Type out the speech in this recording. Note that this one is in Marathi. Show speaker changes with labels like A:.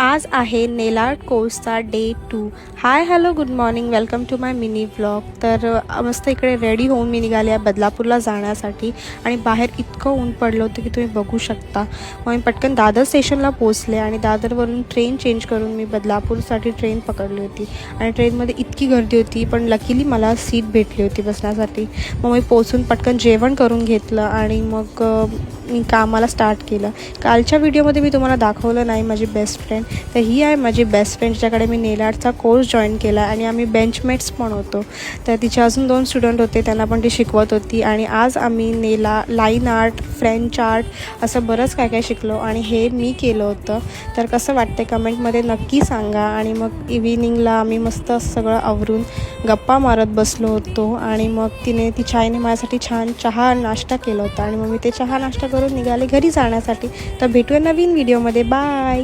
A: आज आहे नेल आर्ट कोर्सचा day 2. Hi hello good morning, welcome to my mini vlog. तर मस्त इकडे रेडी होऊन मी निघाले आहे बदलापूरला जाण्यासाठी आणि बाहेर इतकं ऊन पडलं होतं की तुम्ही बघू शकता. मग मी पटकन दादर स्टेशनला पोचले आणि दादरवरून ट्रेन चेंज करून मी बदलापूरसाठी ट्रेन पकडली होती आणि ट्रेनमध्ये इतकी गर्दी होती, पण लकीली मला सीट भेटली होती बसण्यासाठी. मग मी पोचून पटकन जेवण करून घेतलं आणि मग मी कामाला स्टार्ट केलं. कालच्या व्हिडिओमध्ये मी तुम्हाला दाखवलं नाही माझी बेस्ट फ्रेंड, तर ही आहे माझी बेस्ट फ्रेंड ज्याच्याकडे मी नेल आर्टचा कोर्स जॉईन केला आणि आम्ही बेंचमेट्स पण होतो. तर तिचे अजून 2 स्टुडंट होते, त्यांना पण ती शिकवत होती आणि आज आम्ही लाईन आर्ट, फ्रेंच आर्ट असं बरंच काय काय शिकलो आणि हे मी केलं होतं. तर कसं वाटतं कमेंटमध्ये नक्की सांगा. आणि मग इव्हिनिंगला आम्ही मस्त सगळं आवरून गप्पा मारत बसलो होतो आणि मग तिच्या आईने माझ्यासाठी छान चहा नाश्ता केला होता आणि मग मी ते चहा नाश्ता करून निघाले घरी जाण्यासाठी. तर भेटूया नवीन व्हिडिओमध्ये. बाय.